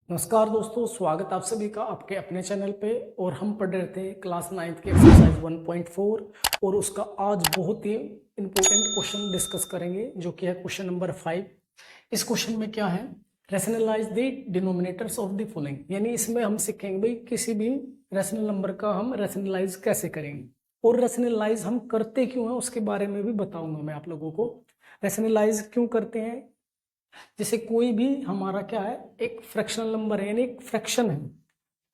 नमस्कार दोस्तों, स्वागत आप सभी का आपके अपने चैनल पे। और हम पढ़ रहे थे क्लास 9th की एक्सरसाइज 1.4 और उसका आज बहुत ही इंपॉर्टेंट क्वेश्चन डिस्कस करेंगे जो कि है क्वेश्चन नंबर 5। इस क्वेश्चन में क्या है, rationalise the denominators of the following, यानी इसमें हम सीखेंगे भाई किसी भी रैशनल नंबर का हम रैशनलाइज कैसे करेंगे और रैशनलाइज हम करते क्यों हैं उसके बारे में भी बताऊंगा मैं आप लोगों को। रैशनलाइज क्यों करते हैं, जैसे कोई भी हमारा क्या है, एक फ्रैक्शनल नंबर है यानी एक फ्रैक्शन है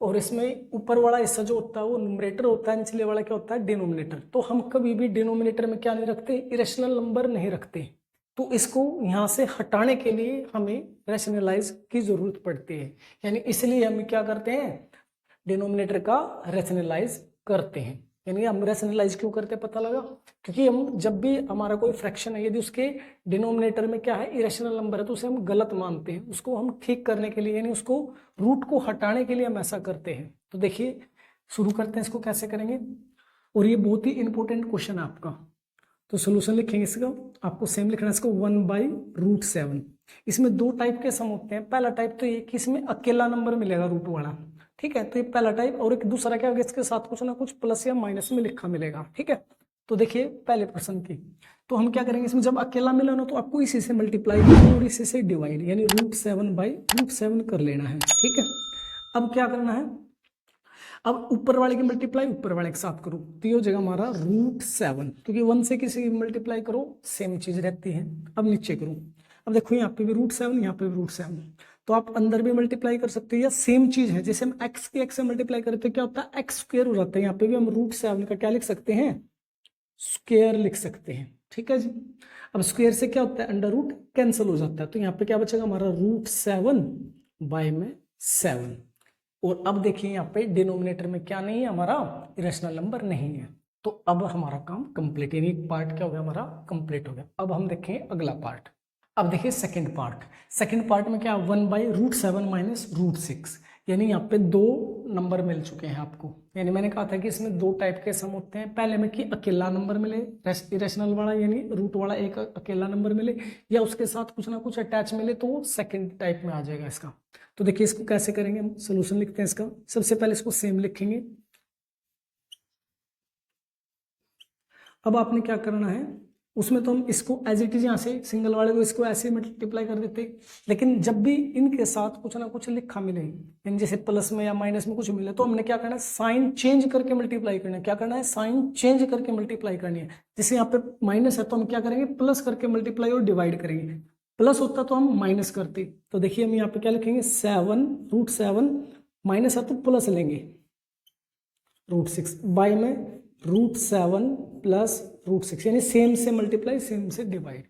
और इसमें ऊपर वाला हिस्सा जो होता है वो न्यूमरेटर होता है, निचले वाला क्या होता है, डिनोमिनेटर। तो हम कभी भी डिनोमिनेटर में क्या नहीं रखते, इरेशनल नंबर नहीं रखते। तो इसको यहाँ से हटाने के लिए हमें रैशनलाइज की जरूरत पड़ती है, यानी इसलिए हम क्या करते हैं, डिनोमिनेटर का रैशनलाइज करते हैं। यानी हम रैशनलाइज क्यों करते हैं पता लगा, क्योंकि हम जब भी हमारा कोई फ्रैक्शन है यदि उसके डिनोमिनेटर में क्या है, इरेशनल नंबर है, तो उसे हम गलत मानते हैं। उसको हम ठीक करने के लिए यानी उसको रूट को हटाने के लिए हम ऐसा करते हैं। तो देखिए शुरू करते हैं, इसको कैसे करेंगे। और ये बहुत ही इंपॉर्टेंट क्वेश्चन है आपका। तो सोल्यूशन लिखेंगे इसका, आपको सेम लिखना है इसको 1/√7। इसमें दो टाइप के सम होते हैं। पहला टाइप तो ये कि इसमें अकेला नंबर मिलेगा रूट वाला, ठीक है, तो ये पहला टाइप। और एक दूसरा क्या होगा, इसके साथ कुछ ना कुछ प्लस या माइनस में लिखा मिलेगा, ठीक है। तो देखिए पहले प्रश्न की, तो हम क्या करेंगे, इसमें जब अकेला मिला ना तो आपको इसी से मल्टीप्लाई करना और इसी से डिवाइड, यानी √7/√7 कर लेना है, ठीक है। अब क्या करना है, अब ऊपर वाले की मल्टीप्लाई ऊपर वाले के साथ करो तो ये हो जाएगा हमारा √7, क्योंकि 1 से किसी की मल्टीप्लाई करो सेम चीज रहती है। अब नीचे करो, अब देखो यहाँ पे भी √7, यहाँ पे भी √7, तो आप अंदर भी मल्टीप्लाई कर सकते हो या सेम चीज है। जैसे हम x की x से मल्टीप्लाई करें तो क्या होता है, x² हो जाता है। यहाँ पे भी हम √7 का क्या लिख सकते हैं, स्क्वेयर लिख सकते हैं, ठीक है जी। अब स्क्वेयर से क्या होता है, अंडर रूट कैंसिल हो जाता है, तो यहाँ पे क्या बचेगा हमारा √7/7। और अब देखिए यहाँ पे डिनोमिनेटर में क्या नहीं है, हमारा इरेशनल नंबर नहीं है। तो अब हमारा काम कंप्लीट, यानी पार्ट क्या हो गया हमारा, कंप्लीट हो गया। अब हम देखें अगला पार्ट। अब देखिए सेकंड पार्ट। सेकंड पार्ट में क्या, 1/√7 - √6, यानी यहाँ पे दो नंबर मिल चुके हैं आपको। यानी मैंने कहा था कि इसमें दो टाइप के सम होते हैं। पहले में कि अकेला नंबर मिले, इरेशनल वाला यानी रूट वाला एक अकेला नंबर मिले, या उसके साथ कुछ ना कुछ अटैच मिले, तो वो सेकंड टाइप में आ जाएगा इसका। तो देखिए इसको कैसे करेंगे, हम सोल्यूशन लिखते हैं इसका। सबसे पहले इसको सेम लिखेंगे। अब आपने क्या करना है, उसमें तो हम इसको एज इट इज यहाँ से सिंगल वाले को इसको ऐसे मल्टीप्लाई कर देते, लेकिन जब भी इनके साथ कुछ ना कुछ लिखा मिले, यानी जैसे प्लस में या माइनस में कुछ मिले, तो हमने क्या करना है, साइन चेंज करके मल्टीप्लाई करना है। क्या करना है, साइन चेंज करके मल्टीप्लाई करनी है। जैसे यहाँ पे माइनस है तो हम क्या करेंगे, प्लस करके मल्टीप्लाई और डिवाइड करेंगे। प्लस होता तो हम माइनस करते। तो देखिए हम यहाँ पे क्या लिखेंगे, 7√7, माइनस है तो प्लस लेंगे √6, बाय में √7 प्लस √6, यानी सेम से मल्टीप्लाई सेम से डिवाइड।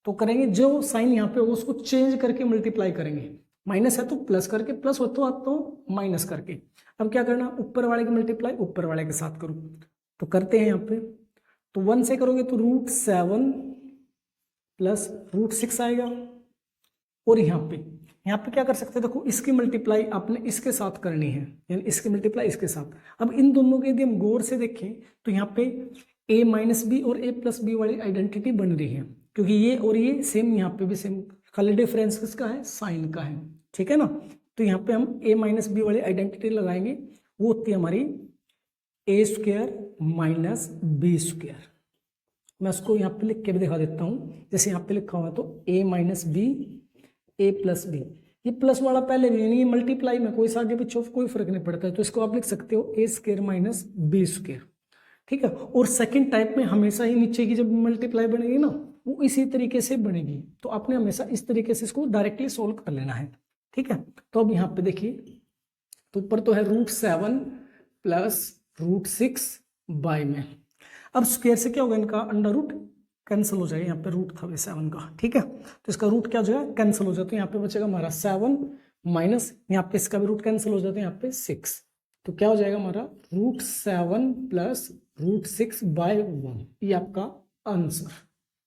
तो करेंगे जो साइन यहाँ पे होगा उसको चेंज करके मल्टीप्लाई करेंगे। माइनस है तो प्लस करके, प्लस हो तो माइनस करके। अब क्या करना, ऊपर वाले की मल्टीप्लाई ऊपर वाले के साथ करो, तो करते हैं यहाँ पे। तो 1 से करोगे तो √7 प्लस √6 आएगा। और यहाँ पे क्या कर सकते हैं, देखो इसकी मल्टीप्लाई आपने इसके साथ करनी है, यानी इसकी मल्टीप्लाई इसके साथ। अब इन दोनों के यदि हम गौर से देखें तो यहाँ पे a-b और a+b वाली आइडेंटिटी बन रही है, क्योंकि ये और ये सेम, यहाँ पे भी सेम, खाली डिफरेंस किसका है, साइन का है, ठीक है ना। तो यहाँ पे हम a-b वाली आइडेंटिटी लगाएंगे, वो होती है हमारी a² - b²। मैं उसको यहाँ पे लिख के भी दिखा देता हूँ। जैसे यहाँ पे लिखा हुआ है तो a-b a+b, ये प्लस वाला पहले भी, यानी ये मल्टीप्लाई में कोई सा आगे पीछे कोई फर्क नहीं पड़ता है, तो इसको आप लिख सकते हो a² - b², ठीक है। और सेकंड टाइप में हमेशा ही नीचे की जब मल्टीप्लाई बनेगी ना, वो इसी तरीके से बनेगी। तो आपने हमेशा इस तरीके से इसको डायरेक्टली सोल्व कर लेना है, ठीक है। तो अब यहाँ पे देखिए, तो ऊपर तो है √7 प्लस √6 बाय में। अब स्क्वायर से क्या होगा, इनका अंडर रूट कैंसिल हो जाएगा। यहाँ पे रूट था 7 का, ठीक है, तो इसका रूट क्या हो जाएगा, कैंसिल हो जाए। तो यहाँ पे बचेगा हमारा 7 माइनस, यहाँ पे इसका भी रूट कैंसिल हो जाता है, यहाँ पे 6। तो क्या हो जाएगा हमारा √7 प्लस √6/1, ये आपका आंसर।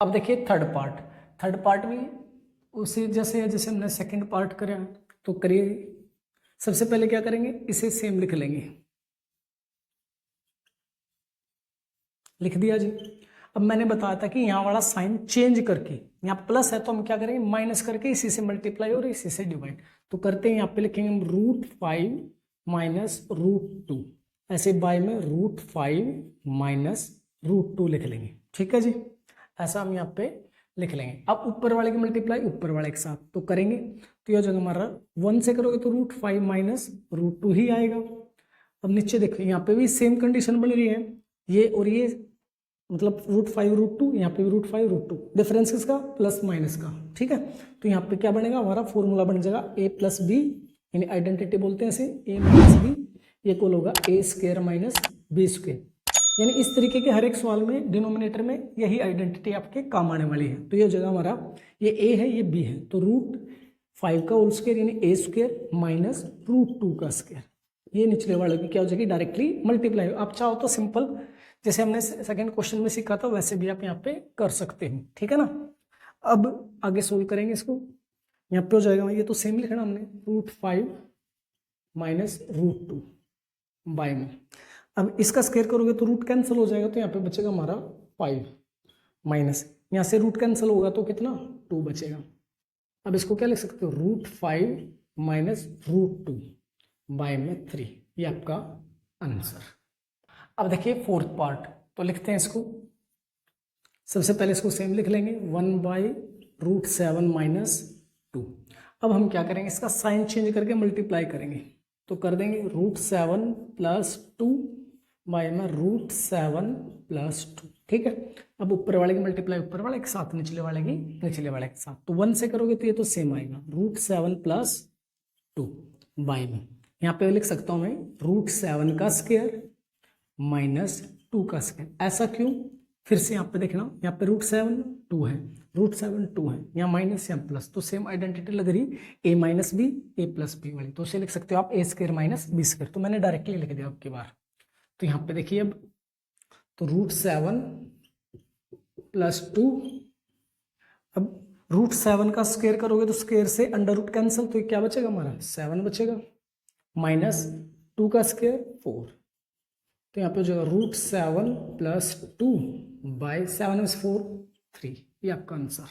अब देखिए थर्ड पार्ट। थर्ड पार्ट भी उसी जैसे है जैसे हमने सेकंड पार्ट करा, तो करिए। सबसे पहले क्या करेंगे, इसे सेम लिख लेंगे, लिख दिया जी। अब मैंने बताया था कि यहाँ वाला साइन चेंज करके, यहाँ प्लस है तो हम क्या करेंगे, माइनस करके इसी से मल्टीप्लाई और इसी से डिवाइड। तो करते हैं यहाँ पे लिखेंगे हम √5 माइनस √2, ऐसे बाय में √5 माइनस √2 लिख लेंगे। ठीक है जी, ऐसा हम यहाँ पे लिख लेंगे। अब ऊपर वाले की मल्टीप्लाई ऊपर वाले के साथ तो करेंगे, तो यह जगह हमारा 1 से करोगे तो √5 माइनस √2 ही आएगा। अब नीचे देखो यहाँ पे भी सेम कंडीशन बन रही है, ये और ये मतलब √5 √2, यहाँ पे भी √5 √2, डिफरेंस किसका प्लस माइनस का। ठीक है, तो यहाँ पे क्या बनेगा हमारा फॉर्मूला बन जाएगा a प्लस बी, यानी आइडेंटिटी बोलते हैं इसे, a माइनस बी इक्वल होगा a square minus B square. यानी इस तरीके के हर एक सवाल में डिनोमिनेटर में यही आइडेंटिटी आपके काम आने वाली है। तो ये जगह हमारा ये a है ये b है, तो √5 का होल स्क्वायर यानी a स्क्वायर माइनस √2 का स्क्वायर, ये निचले वाले की क्या हो जाएगी डायरेक्टली मल्टीप्लाई। आप चाहो तो सिंपल जैसे हमने सेकंड क्वेश्चन में सीखा था वैसे भी आप यहाँ पे कर सकते हैं। ठीक है ना, अब आगे सोल्व करेंगे इसको। यहाँ पे हो जाएगा, ये तो सेम लिखना हमने, √5 माइनस √2 बाय में। अब इसका स्क्वायर करोगे तो रूट कैंसिल हो जाएगा, तो यहाँ पे बचेगा हमारा 5 माइनस, यहाँ से रूट कैंसिल होगा तो कितना 2 बचेगा। अब इसको क्या लिख सकते हो, √5 माइनस √2 बाय में 3, ये आपका आंसर। अब देखिए फोर्थ पार्ट, तो लिखते हैं इसको। सबसे पहले इसको सेम लिख लेंगे, 1/√7 माइनस 2। अब हम क्या करेंगे, इसका साइन चेंज करके मल्टीप्लाई करेंगे, तो कर देंगे √7 प्लस 2 बाय में √7 प्लस 2। ठीक है, अब ऊपर वाले की मल्टीप्लाई ऊपर वाले के साथ, निचले वाले की निचले वाले के साथ, तो 1 से करोगे तो ये तो सेम आएगा, √7 प्लस 2 बाय में, यहाँ पे लिख सकता हूँ मैं √7 का स्क्वायर माइनस 2 का स्क्वायर। ऐसा क्यों, फिर से यहाँ पे देखना, यहाँ पे √7 2 है, √7 2 है, यहाँ माइनस यहाँ प्लस, तो सेम आइडेंटिटी लग रही a minus B a plus B वाली, तो उसे लिख सकते हो आप a square minus B square, तो मैंने डायरेक्टली लिख दिया अब की बार। तो यहाँ पे देखिए अब, तो √7 प्लस 2, अब √7 का स्क्वायर करोगे तो स्क्वायर से अंडर रूट कैंसिल, तो क्या बचेगा हमारा 7 बचेगा, माइनस 2 का स्क्वायर 4, तो यहाँ पे हो जाएगा √7 प्लस 2 बाय 7 is 4 3, ये आपका आंसर।